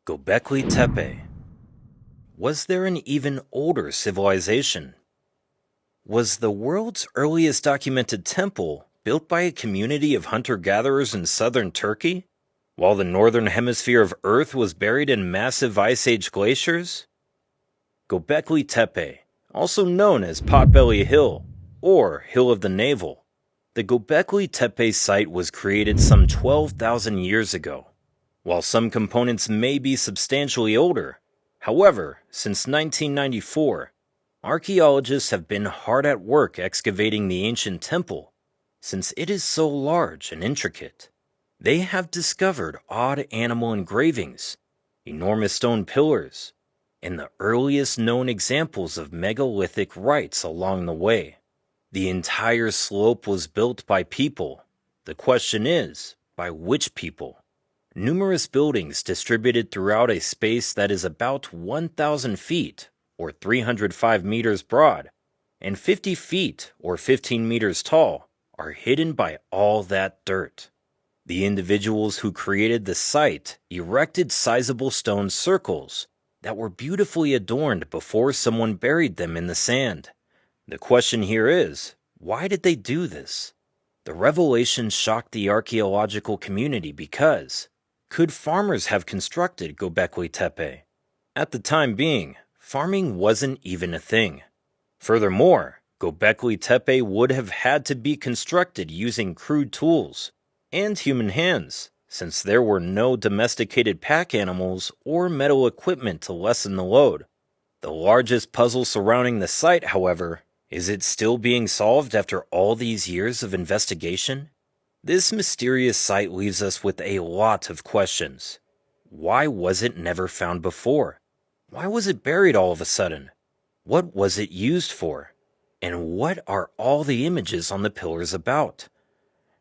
Göbekli Tepe. Was there an even older civilization? Was the world's earliest documented temple built by a community of hunter-gatherers in southern Turkey, while the northern hemisphere of Earth was buried in massive Ice Age glaciers? Göbekli Tepe, also known as Potbelly Hill or Hill of the Navel, the Göbekli Tepe site was created some 12,000 years ago. While some components may be substantially older, however, since 1994, archaeologists have been hard at work excavating the ancient temple. Since it is so large and intricate, they have discovered odd animal engravings, enormous stone pillars, and the earliest known examples of megalithic rites along the way. The entire slope was built by people. The question is, by which people? Numerous buildings distributed throughout a space that is about 1,000 feet, or 305 meters broad, and 50 feet, or 15 meters tall, are hidden by all that dirt. The individuals who created the site erected sizable stone circles that were beautifully adorned before someone buried them in the sand. The question here is, why did they do this? The revelation shocked the archaeological community because could farmers have constructed Göbekli Tepe? At the time being, farming wasn't even a thing. Furthermore, Göbekli Tepe would have had to be constructed using crude tools and human hands, since there were no domesticated pack animals or metal equipment to lessen the load. The largest puzzle surrounding the site, however, is it still being solved after all these years of investigation? This mysterious site leaves us with a lot of questions. Why was it never found before? Why was it buried all of a sudden? What was it used for? And what are all the images on the pillars about?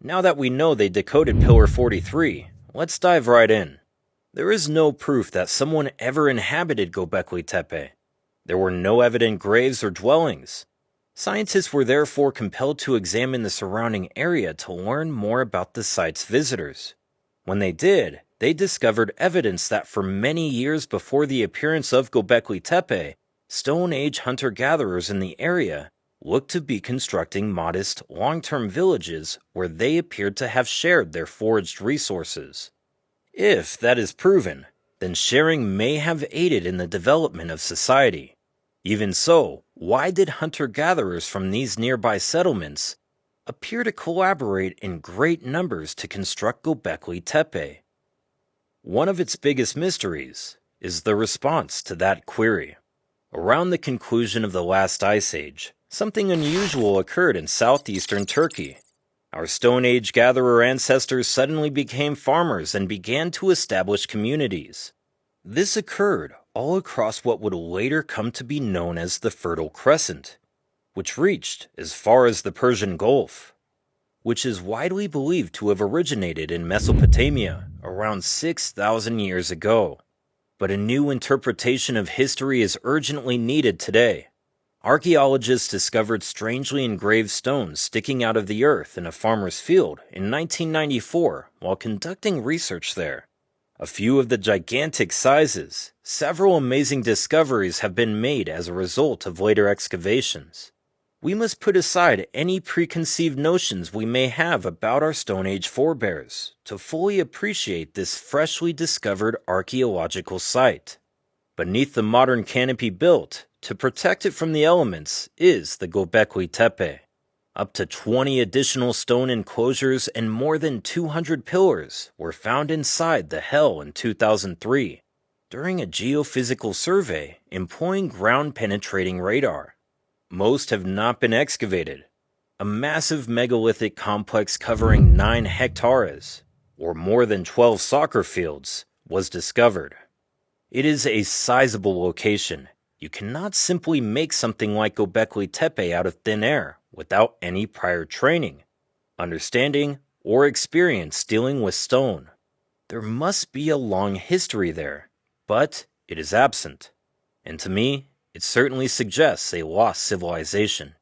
Now that we know they decoded Pillar 43, let's dive right in. There is no proof that someone ever inhabited Göbekli Tepe. There were no evident graves or dwellings. Scientists were therefore compelled to examine the surrounding area to learn more about the site's visitors. When they did, they discovered evidence that for many years before the appearance of Göbekli Tepe, Stone Age hunter-gatherers in the area looked to be constructing modest, long-term villages where they appeared to have shared their foraged resources. If that is proven, then sharing may have aided in the development of society. Even so, why did hunter-gatherers from these nearby settlements appear to collaborate in great numbers to construct Göbekli Tepe? One of its biggest mysteries is the response to that query. Around the conclusion of the last ice age, something unusual occurred in southeastern Turkey. Our Stone Age gatherer ancestors suddenly became farmers and began to establish communities. This occurred all across what would later come to be known as the Fertile Crescent, which reached as far as the Persian Gulf, which is widely believed to have originated in Mesopotamia around 6,000 years ago. But a new interpretation of history is urgently needed today. Archaeologists discovered strangely engraved stones sticking out of the earth in a farmer's field in 1994 while conducting research there. A few of the gigantic sizes, several amazing discoveries have been made as a result of later excavations. We must put aside any preconceived notions we may have about our Stone Age forebears to fully appreciate this freshly discovered archaeological site. Beneath the modern canopy built to protect it from the elements is the Göbekli Tepe. Up to 20 additional stone enclosures and more than 200 pillars were found inside the Hell in 2003 during a geophysical survey employing ground-penetrating radar. Most have not been excavated. A massive megalithic complex covering 9 hectares, or more than 12 soccer fields, was discovered. It is a sizable location. You cannot simply make something like Göbekli Tepe out of thin air without any prior training, understanding, or experience dealing with stone. There must be a long history there, but it is absent. And to me, it certainly suggests a lost civilization,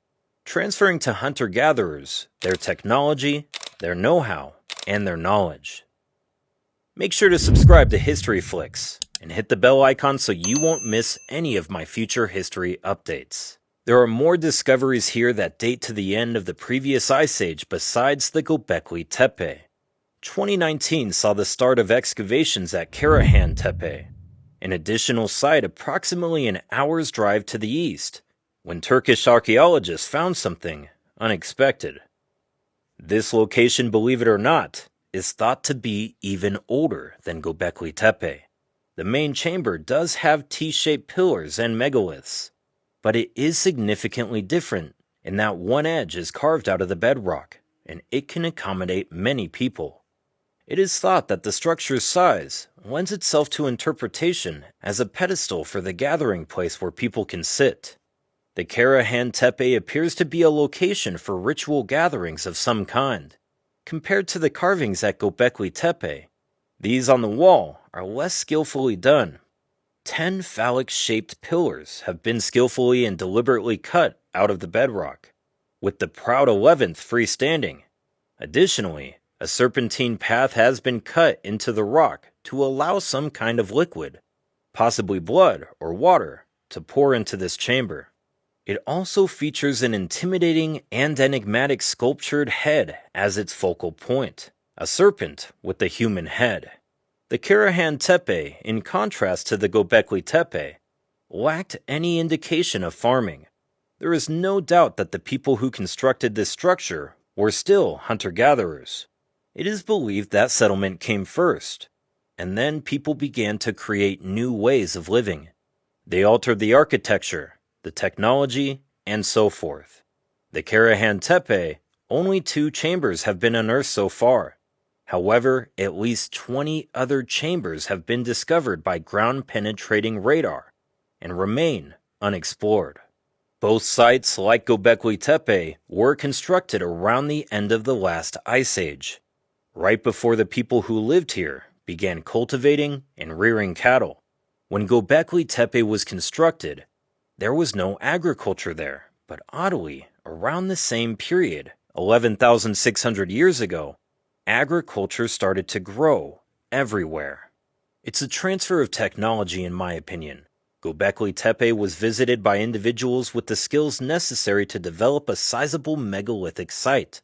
transferring to hunter-gatherers their technology, their know-how, and their knowledge. Make sure to subscribe to History Flicks and hit the bell icon so you won't miss any of my future history updates. There are more discoveries here that date to the end of the previous ice age besides the Göbekli Tepe. 2019 saw the start of excavations at Karahan Tepe, an additional site approximately an hour's drive to the east, when Turkish archaeologists found something unexpected. This location, believe it or not, is thought to be even older than Göbekli Tepe. The main chamber does have T-shaped pillars and megaliths, but it is significantly different in that one edge is carved out of the bedrock, and it can accommodate many people. It is thought that the structure's size lends itself to interpretation as a pedestal for the gathering place where people can sit. The Karahan Tepe appears to be a location for ritual gatherings of some kind. Compared to the carvings at Göbekli Tepe, these on the wall are less skillfully done. 10 phallic-shaped pillars have been skillfully and deliberately cut out of the bedrock, with the proud 11th freestanding. Additionally, a serpentine path has been cut into the rock to allow some kind of liquid, possibly blood or water, to pour into this chamber. It also features an intimidating and enigmatic sculptured head as its focal point, a serpent with a human head. The Karahan Tepe, in contrast to the Göbekli Tepe, lacked any indication of farming. There is no doubt that the people who constructed this structure were still hunter-gatherers. It is believed that settlement came first, and then people began to create new ways of living. They altered the architecture, the technology, and so forth. The Karahan Tepe, only 2 chambers have been unearthed so far. However, at least 20 other chambers have been discovered by ground-penetrating radar and remain unexplored. Both sites, like Göbekli Tepe, were constructed around the end of the last ice age, right before the people who lived here began cultivating and rearing cattle. When Göbekli Tepe was constructed, there was no agriculture there, but oddly, around the same period, 11,600 years ago, agriculture started to grow everywhere. It's a transfer of technology, in my opinion. Göbekli Tepe was visited by individuals with the skills necessary to develop a sizable megalithic site.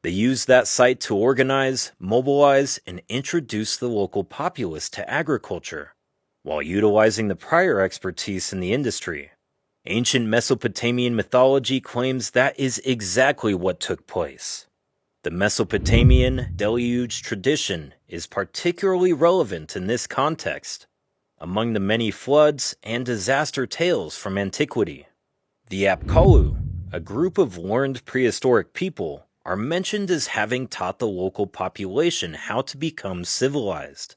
They used that site to organize, mobilize, and introduce the local populace to agriculture, while utilizing the prior expertise in the industry. Ancient Mesopotamian mythology claims that is exactly what took place. The Mesopotamian deluge tradition is particularly relevant in this context, among the many floods and disaster tales from antiquity. The Apkallu, a group of learned prehistoric people, are mentioned as having taught the local population how to become civilized.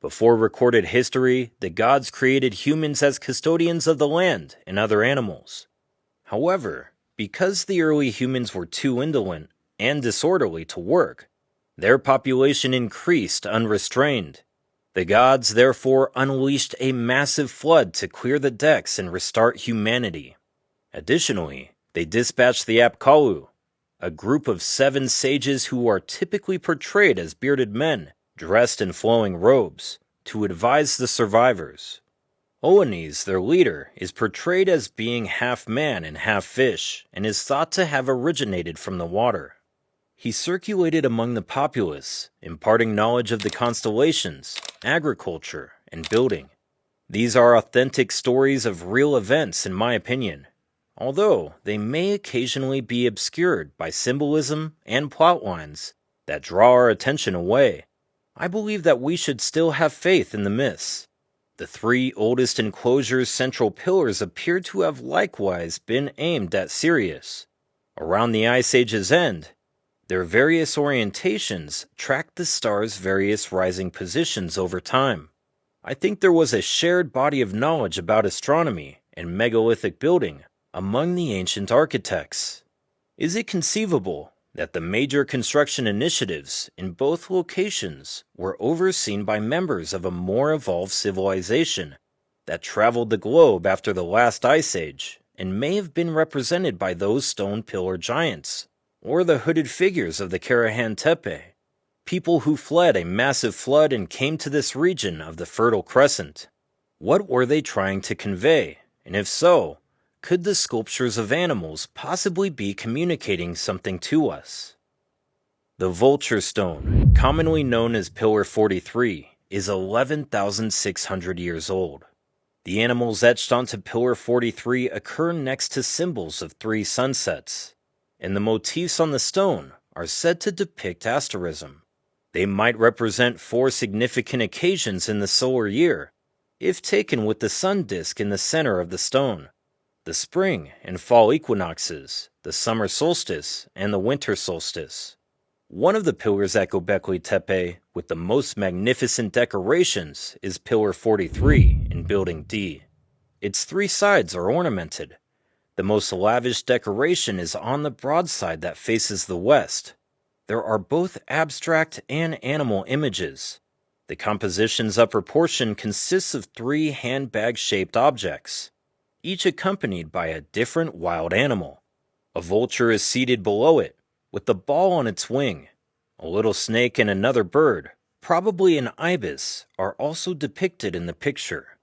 Before recorded history, the gods created humans as custodians of the land and other animals. However, because the early humans were too indolent and disorderly to work, their population increased unrestrained. The gods therefore unleashed a massive flood to clear the decks and restart humanity. Additionally, they dispatched the Apkallu, a group of 7 sages who are typically portrayed as bearded men, dressed in flowing robes, to advise the survivors. Oannes, their leader, is portrayed as being half man and half fish, and is thought to have originated from the water. He circulated among the populace, imparting knowledge of the constellations, agriculture, and building. These are authentic stories of real events, in my opinion, although they may occasionally be obscured by symbolism and plotlines that draw our attention away. I believe that we should still have faith in the myths. The 3 oldest enclosures' central pillars appear to have likewise been aimed at Sirius. Around the Ice Age's end, their various orientations tracked the star's various rising positions over time. I think there was a shared body of knowledge about astronomy and megalithic building among the ancient architects. Is it conceivable that the major construction initiatives in both locations were overseen by members of a more evolved civilization that traveled the globe after the last ice age and may have been represented by those stone pillar giants or the hooded figures of the Karahan Tepe, people who fled a massive flood and came to this region of the Fertile Crescent? What were they trying to convey? And if so, could the sculptures of animals possibly be communicating something to us? The Vulture Stone, commonly known as Pillar 43, is 11,600 years old. The animals etched onto Pillar 43 occur next to symbols of 3 sunsets, and the motifs on the stone are said to depict asterism. They might represent 4 significant occasions in the solar year, if taken with the sun disk in the center of the stone: the spring and fall equinoxes, the summer solstice, and the winter solstice. One of the pillars at Göbekli Tepe with the most magnificent decorations is Pillar 43 in Building D. Its 3 sides are ornamented. The most lavish decoration is on the broad side that faces the west. There are both abstract and animal images. The composition's upper portion consists of 3 handbag-shaped objects, each accompanied by a different wild animal. A vulture is seated below it, with the ball on its wing. A little snake and another bird, probably an ibis, are also depicted in the picture.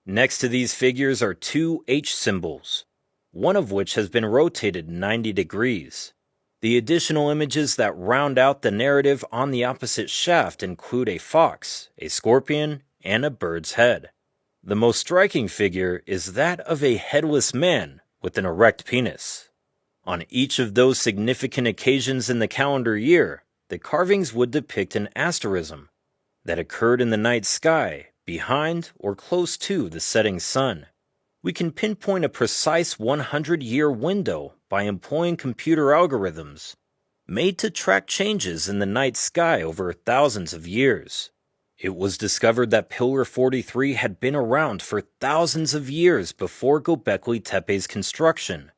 Next to these figures are 2 H symbols, one of which has been rotated 90 degrees. The additional images that round out the narrative on the opposite shaft include a fox, a scorpion, and a bird's head. The most striking figure is that of a headless man with an erect penis. On each of those significant occasions in the calendar year, the carvings would depict an asterism that occurred in the night sky behind or close to the setting sun. We can pinpoint a precise 100-year window by employing computer algorithms made to track changes in the night sky over thousands of years. It was discovered that Pillar 43 had been around for thousands of years before Göbekli Tepe's construction.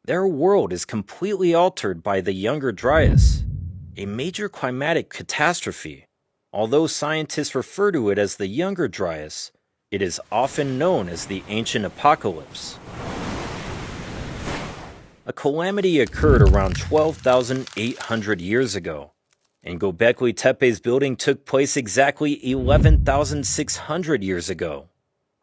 Their world is completely altered by the Younger Dryas, a major climatic catastrophe. Although scientists refer to it as the Younger Dryas, it is often known as the Ancient Apocalypse. A calamity occurred around 12,800 years ago, and Göbekli Tepe's building took place exactly 11,600 years ago.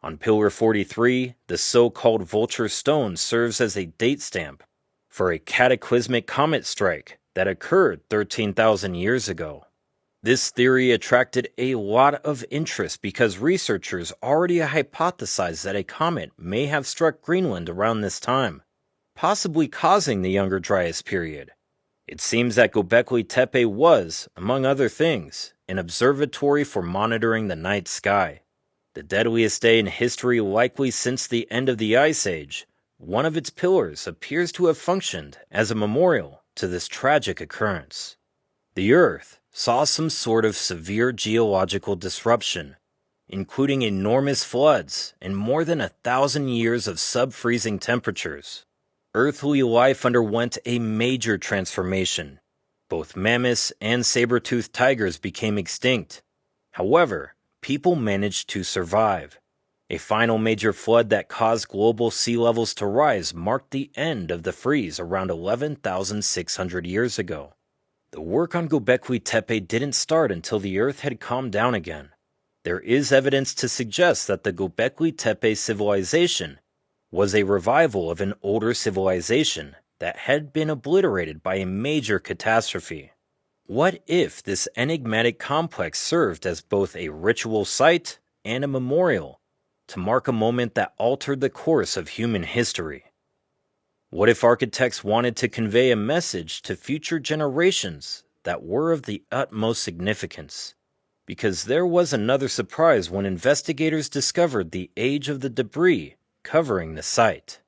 On Pillar 43, the so-called Vulture Stone serves as a date stamp for a cataclysmic comet strike that occurred 13,000 years ago. This theory attracted a lot of interest because researchers already hypothesized that a comet may have struck Greenland around this time, possibly causing the Younger Dryas period. It seems that Göbekli Tepe was, among other things, an observatory for monitoring the night sky. The deadliest day in history likely since the end of the Ice Age, one of its pillars appears to have functioned as a memorial to this tragic occurrence. The Earth saw some sort of severe geological disruption, including enormous floods and more than 1,000 years of sub-freezing temperatures. Earthly life underwent a major transformation. Both mammoths and saber-toothed tigers became extinct. However, people managed to survive. A final major flood that caused global sea levels to rise marked the end of the freeze around 11,600 years ago. The work on Göbekli Tepe didn't start until the Earth had calmed down again. There is evidence to suggest that the Göbekli Tepe civilization was a revival of an older civilization that had been obliterated by a major catastrophe. What if this enigmatic complex served as both a ritual site and a memorial to mark a moment that altered the course of human history? What if architects wanted to convey a message to future generations that were of the utmost significance? Because there was another surprise when investigators discovered the age of the debris covering the site.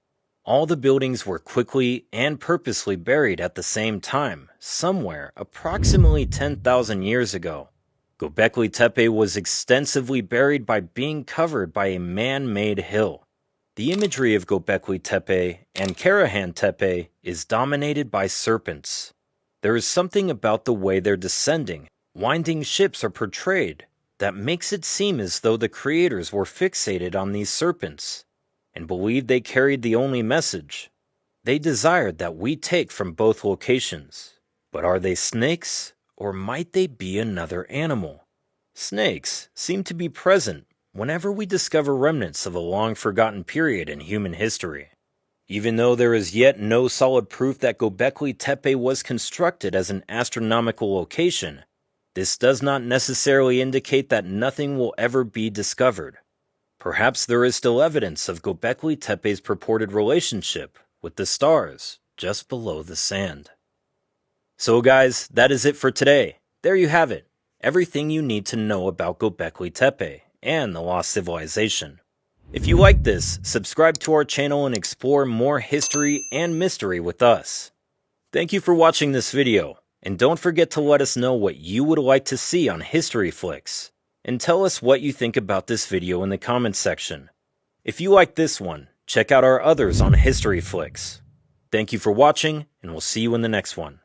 All the buildings were quickly and purposely buried at the same time, somewhere approximately 10,000 years ago. Göbekli Tepe was extensively buried by being covered by a man-made hill. The imagery of Göbekli Tepe and Karahan Tepe is dominated by serpents. There is something about the way their descending, winding ships are portrayed that makes it seem as though the creators were fixated on these serpents and believed they carried the only message they desired that we take from both locations. But are they snakes, or might they be another animal? Snakes seem to be present, whenever we discover remnants of a long-forgotten period in human history. Even though there is yet no solid proof that Göbekli Tepe was constructed as an astronomical location, this does not necessarily indicate that nothing will ever be discovered. Perhaps there is still evidence of Göbekli Tepe's purported relationship with the stars just below the sand. So guys, that is it for today. There you have it. Everything you need to know about Göbekli Tepe and the lost civilization. If you like this, subscribe to our channel and explore more history and mystery with us. Thank you for watching this video, and don't forget to let us know what you would like to see on History Flicks, and tell us what you think about this video in the comments section. If you like this one, check out our others on History Flicks. Thank you for watching, and we'll see you in the next one.